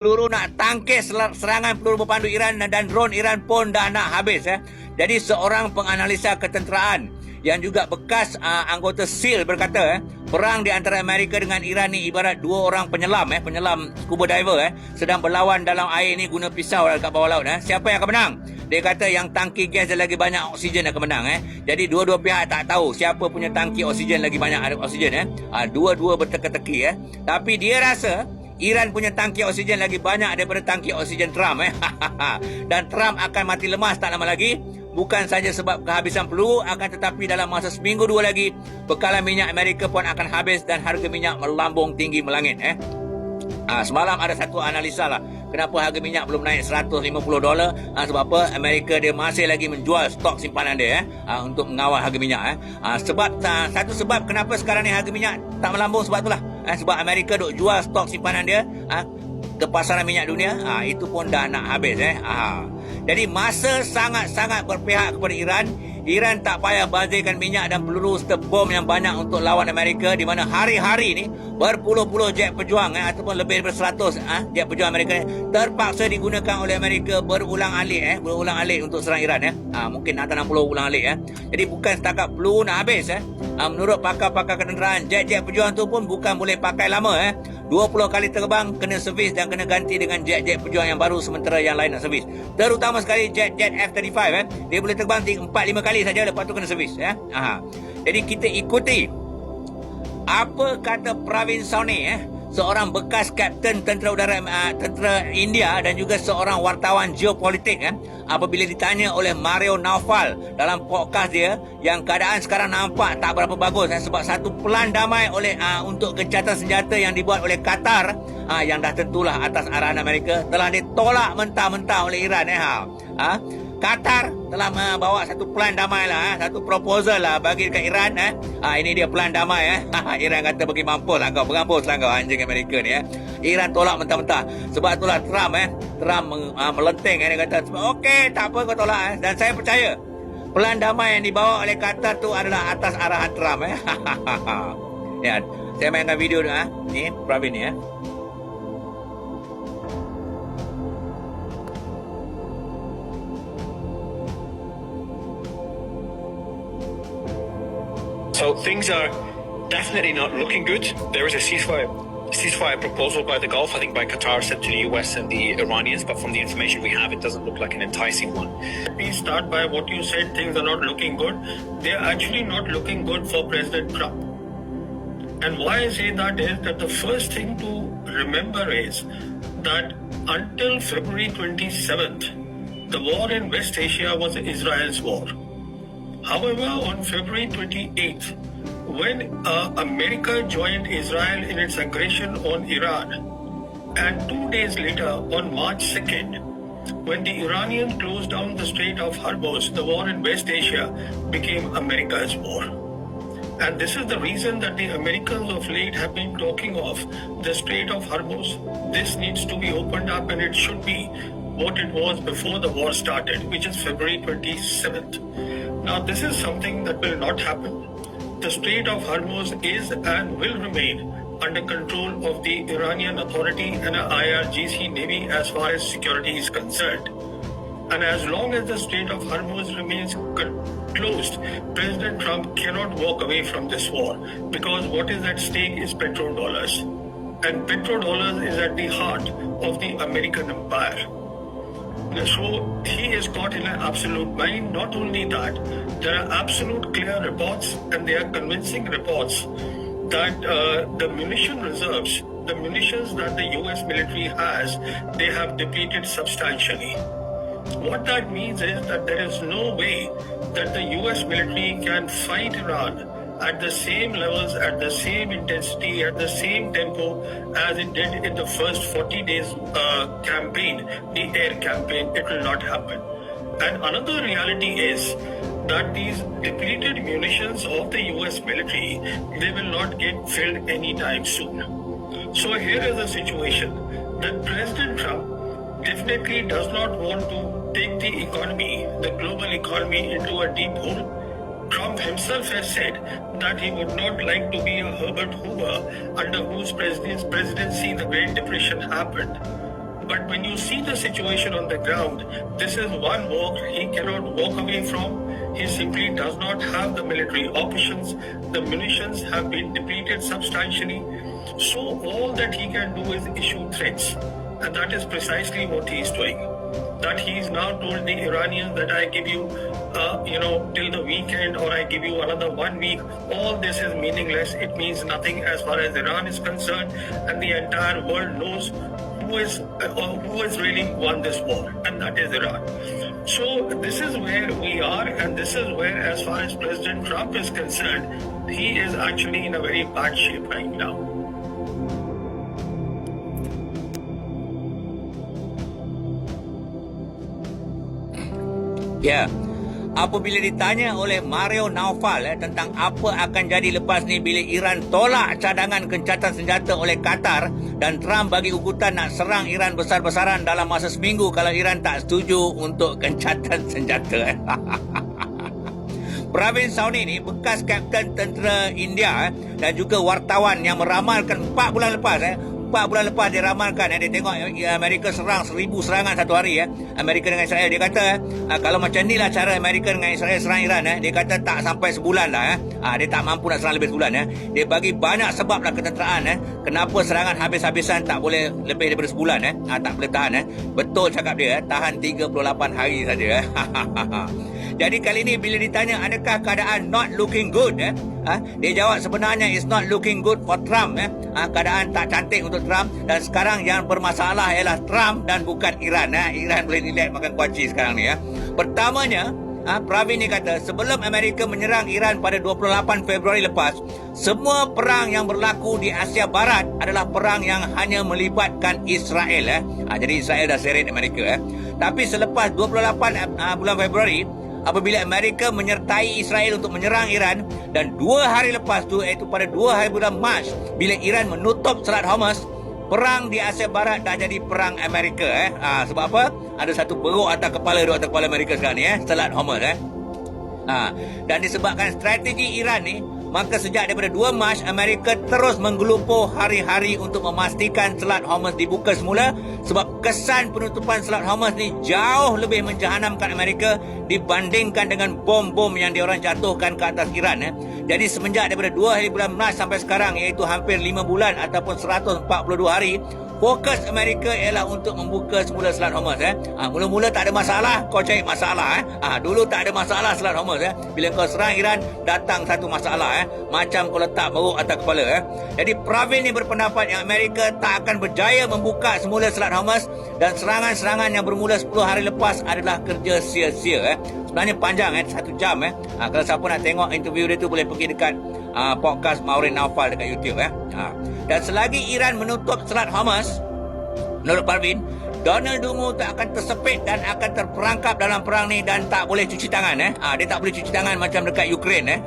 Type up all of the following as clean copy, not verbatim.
peluru nak tangkis serangan peluru berpandu Iran dan drone Iran pun dah nak habis. Jadi seorang penganalisa ketenteraan yang juga bekas anggota SEAL berkata perang di antara Amerika dengan Iran ni ibarat dua orang penyelam scuba diver sedang berlawan dalam air ni guna pisau dekat bawah laut. Siapa yang akan menang? Dia kata yang tangki gas dan lagi banyak oksigen akan menang. Jadi dua-dua pihak tak tahu siapa punya tangki oksigen lagi banyak ada oksigen. Dua-dua berteka-teki. Tapi dia rasa Iran punya tangki oksigen lagi banyak daripada tangki oksigen Trump. Dan Trump akan mati lemas tak lama lagi. Bukan saja sebab kehabisan peluru, akan tetapi dalam masa seminggu dua lagi, bekalan minyak Amerika pun akan habis dan harga minyak melambung tinggi melangit. Semalam ada satu analisa lah. Kenapa harga minyak belum naik $150? Sebab apa? Amerika dia masih lagi menjual stok simpanan dia untuk mengawal harga minyak. Satu sebab kenapa sekarang ni harga minyak tak melambung sebab itulah. Sebab Amerika duk jual stok simpanan dia ke pasaran minyak dunia. Itu pun dah nak habis. Jadi masa sangat-sangat berpihak kepada Iran. Iran tak payah bazirkan minyak dan peluru serta bom yang banyak untuk lawan Amerika, di mana hari-hari ni berpuluh-puluh jet pejuang ataupun lebih daripada 100 jet pejuang Amerika terpaksa digunakan oleh Amerika berulang alik untuk serang Iran. Mungkin antara 60 ulang alik. Jadi bukan setakat peluru nak habis. Menurut pakar-pakar ketenteraan, jet-jet pejuang tu pun bukan boleh pakai lama. 20 kali terbang kena servis dan kena ganti dengan jet-jet pejuang yang baru, sementara yang lain nak servis. Terutama sekali jet-jet F-35 dia boleh terbang 4-5 kali saja, lepas tu kena servis. Jadi kita ikuti apa kata Pravin Soni, seorang bekas kapten tentera udara tentera India dan juga seorang wartawan geopolitik, apabila ditanya oleh Mario Naufal dalam podcast dia yang keadaan sekarang nampak tak berapa bagus sebab satu pelan damai untuk gencatan senjata yang dibuat oleh Qatar yang dah tentulah atas arahan Amerika telah ditolak mentah-mentah oleh Iran. Qatar telah membawa satu pelan damai lah, satu proposal lah bagi dekat Iran. Ini dia pelan damai. Iran kata bagi mampus lah kau, berampus lah kau anjing Amerika ni. Iran tolak mentah-mentah. Sebab itulah Trump melenting. Dia kata okey tak apa kau tolak. Dan saya percaya pelan damai yang dibawa oleh Qatar tu adalah atas arahan Trump. Ya, saya mainkan video ni. Ni Pravin ni. So things are definitely not looking good. There is a ceasefire proposal by the Gulf, I think by Qatar, sent to the US and the Iranians, but from the information we have, it doesn't look like an enticing one. We start by what you said, things are not looking good. They're actually not looking good for President Trump. And why I say that is that the first thing to remember is that until February 27th, the war in West Asia was Israel's war. However, on February 28th, when America joined Israel in its aggression on Iran, and 2 days later, on March 2nd, when the Iranians closed down the Strait of Hormuz, the war in West Asia became America's war. And this is the reason that the Americans of late have been talking of the Strait of Hormuz. This needs to be opened up, and it should be what it was before the war started, which is February 27th. Now, this is something that will not happen. The Strait of Hormuz is and will remain under control of the Iranian Authority and IRGC Navy as far as security is concerned. And as long as the Strait of Hormuz remains closed, President Trump cannot walk away from this war, because what is at stake is petrodollars. And petrodollars is at the heart of the American empire. So he is caught in an absolute bind. Not only that, there are absolute clear reports, and they are convincing reports, that the munition reserves, the munitions that the US military has, they have depleted substantially. What that means is that there is no way that the US military can fight Iran at the same levels, at the same intensity, at the same tempo as it did in the first 40 days campaign, the air campaign. It will not happen. And another reality is that these depleted munitions of the US military, they will not get filled anytime soon. So here is the situation that President Trump definitely does not want to take the economy, the global economy, into a deep hole. Trump himself has said that he would not like to be a Herbert Hoover under whose presidency the Great Depression happened. But when you see the situation on the ground, this is one war he cannot walk away from. He simply does not have the military options. The munitions have been depleted substantially. So all that he can do is issue threats. And that is precisely what he is doing. That he is now told the Iranians that I give you, till the weekend, or I give you another 1 week. All this is meaningless. It means nothing as far as Iran is concerned, and the entire world knows who has really won this war, and that is Iran. So this is where we are, and this is where, as far as President Trump is concerned, he is actually in a very bad shape right now. Ya. Apabila ditanya oleh Mario Naufal tentang apa akan jadi lepas ni bila Iran tolak cadangan gencatan senjata oleh Qatar dan Trump bagi ugutan nak serang Iran besar-besaran dalam masa seminggu kalau Iran tak setuju untuk gencatan senjata. Pravin Sauni ni bekas Kapten Tentera India dan juga wartawan yang meramalkan 4 bulan lepas dia ramalkan dia tengok Amerika serang 1,000 serangan satu hari Amerika dengan Israel. Dia kata kalau macam ni lah cara Amerika dengan Israel serang Iran dia kata tak sampai sebulan lah dia tak mampu nak serang lebih sebulan Dia bagi banyak sebab lah ketenteraan kenapa serangan habis-habisan tak boleh lebih daripada sebulan tak boleh tahan betul cakap dia tahan 38 hari saja Jadi kali ni bila ditanya adakah keadaan not looking good dia jawab sebenarnya it's not looking good for Trump keadaan tak cantik untuk Trump dan sekarang yang bermasalah ialah Trump dan bukan Iran Iran boleh relax makan kuaci sekarang ni Pertamanya Pravin ni kata sebelum Amerika menyerang Iran pada 28 Februari lepas semua perang yang berlaku di Asia Barat adalah perang yang hanya melibatkan Israel jadi Israel dah seret Amerika tapi selepas 28 bulan Februari apabila Amerika menyertai Israel untuk menyerang Iran dan 2 hari lepas tu iaitu pada 2 hari bulan Mac bila Iran menutup Selat Hormuz perang di Asia Barat dah jadi perang Amerika sebab apa? Ada satu beruk atas kepala Amerika sekarang ni Selat Hormuz dan disebabkan strategi Iran ni maka sejak daripada 2 Mac Amerika terus menggelupur hari-hari untuk memastikan Selat Hormuz dibuka semula sebab kesan penutupan Selat Hormuz ni jauh lebih menjahanamkan Amerika dibandingkan dengan bom-bom yang diorang jatuhkan ke atas Iran Jadi semenjak daripada 2 hari bulan Mac sampai sekarang iaitu hampir 5 bulan ataupun 142 hari fokus Amerika ialah untuk membuka semula Selat Hormuz mula-mula tak ada masalah kau cari masalah dulu tak ada masalah Selat Hormuz bila kau serang Iran datang satu masalah macam kau letak beruk atas kepala Jadi Pravin ni berpendapat yang Amerika tak akan berjaya membuka semula Selat Hormuz dan serangan-serangan yang bermula 10 hari lepas adalah kerja sia-sia sebenarnya panjang 1 jam kalau siapa nak tengok interview dia tu boleh pergi dekat podcast Maureen Naufal dekat YouTube dan selagi Iran menutup Selat Hormuz menurut Pravin Donald Dungu tak akan tersepit dan akan terperangkap dalam perang ni dan tak boleh cuci tangan dia tak boleh cuci tangan macam dekat Ukraine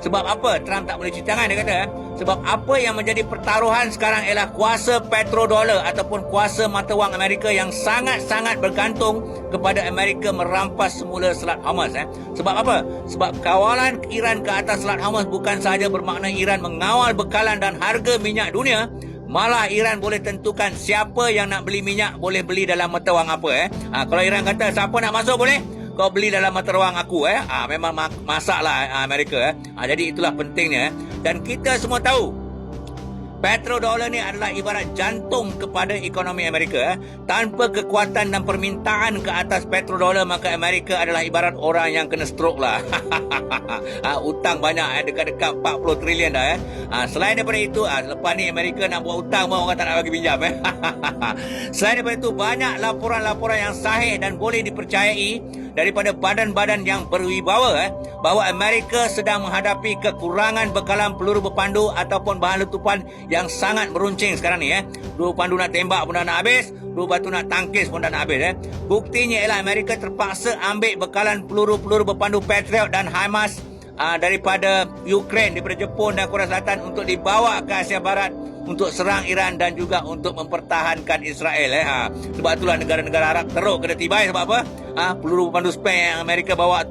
sebab apa Trump tak boleh cuci tangan dia kata sebab apa yang menjadi pertaruhan sekarang ialah kuasa petrodolar ataupun kuasa mata wang Amerika yang sangat-sangat bergantung kepada Amerika merampas semula Selat Hormuz sebab apa? Sebab kawalan Iran ke atas Selat Hormuz bukan sahaja bermakna Iran mengawal bekalan dan harga minyak dunia malah Iran boleh tentukan siapa yang nak beli minyak boleh beli dalam mata wang apa kalau Iran kata siapa nak masuk boleh kau beli dalam mata wang aku memang masaklah Amerika jadi itulah pentingnya dan kita semua tahu petrodolar ni adalah ibarat jantung kepada ekonomi Amerika tanpa kekuatan dan permintaan ke atas petrodolar maka Amerika adalah ibarat orang yang kena stroke lah utang banyak dekat-dekat 40 trilion dah selain daripada itu lepas ni Amerika nak buat utang pun orang tak nak bagi pinjam selain daripada itu banyak laporan-laporan yang sahih dan boleh dipercayai daripada badan-badan yang berwibawa bahawa Amerika sedang menghadapi kekurangan bekalan peluru berpandu ataupun bahan letupan yang sangat meruncing sekarang ni peluru pandu nak tembak pun dah nak habis peluru batu nak tangkis pun dah nak habis buktinya ialah Amerika terpaksa ambil bekalan peluru-peluru berpandu Patriot dan HIMARS daripada Ukraine, daripada Jepun dan Korea Selatan untuk dibawa ke Asia Barat untuk serang Iran dan juga untuk mempertahankan Israel sebab itulah negara-negara Arab teruk kena tibai sebab apa peluru berpandu spare yang Amerika bawa